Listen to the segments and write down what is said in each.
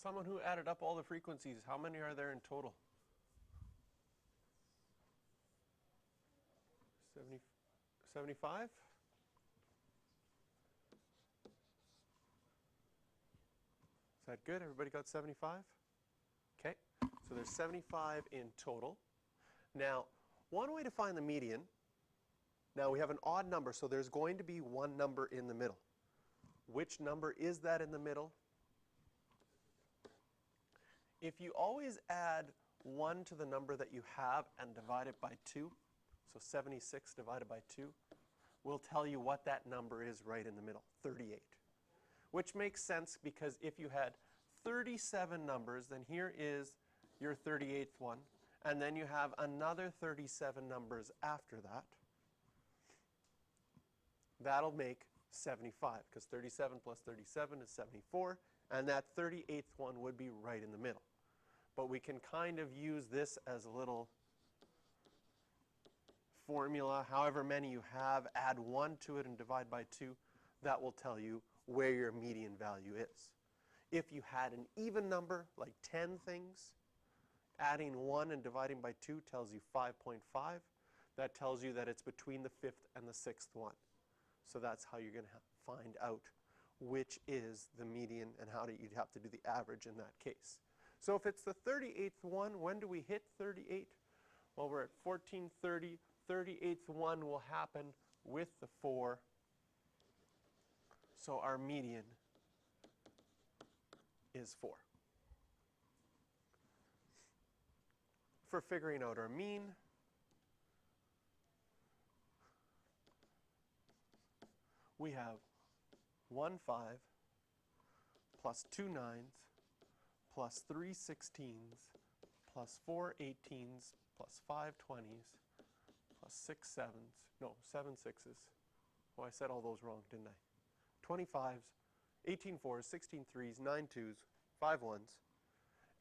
Someone who added up all the frequencies, how many are there in total? 75? Is that good? Everybody got 75? Okay, so there's 75 in total. Now, one way to find the median, now we have an odd number, so there's going to be one number in the middle. Which number is that in the middle? If you always add 1 to the number that you have and divide it by 2, so 76 divided by 2, will tell you what that number is right in the middle, 38. Which makes sense because if you had 37 numbers, then here is your 38th one, and then you have another 37 numbers after that. That'll make 75, because 37 plus 37 is 74, and that 38th one would be right in the middle. But we can kind of use this as a little formula. However many you have, add 1 to it and divide by 2. That will tell you where your median value is. If you had an even number, like 10 things, adding 1 and dividing by 2 tells you 5.5. That tells you that it's between the 5th and the 6th one. So that's how you're going to find out which is the median and how you'd have to do the average in that case. So if it's the 38th one, when do we hit 38? Well, we're at 1430. 38th one will happen with the 4. So our median is 4. For figuring out our mean, we have 1 5 plus 2 9s plus 3 16s plus 4 18s plus 5 20s plus 6 7s, no, 7 6s. Oh, I said all those wrong, didn't I? 25s, 18 4s, 16 3s, 9 2s, 5 1s,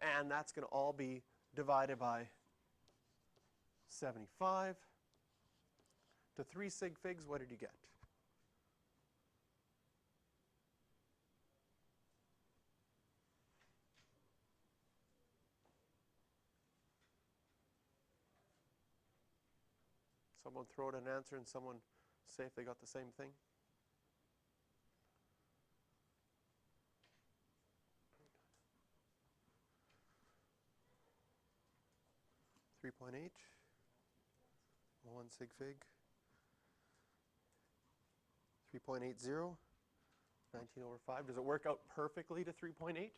and that's going to all be divided by 75. To 3 sig figs, what did you get? Someone throw out an answer and someone say if they got the same thing. 3.8. 1 sig fig. 3.80. 19 over 5. Does it work out perfectly to 3.8?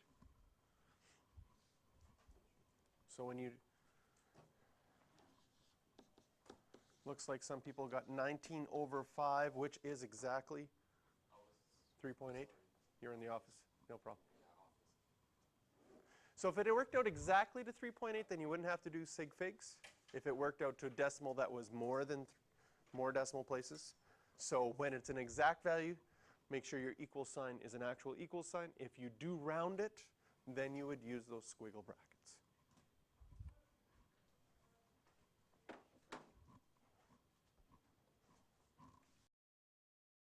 So when you looks like some people got 19 over 5, which is exactly 3.8. You're in the office. No problem. So if it had worked out exactly to 3.8, then you wouldn't have to do sig figs. If it worked out to a decimal that was more decimal places. So when it's an exact value, make sure your equal sign is an actual equal sign. If you do round it, then you would use those squiggle brackets.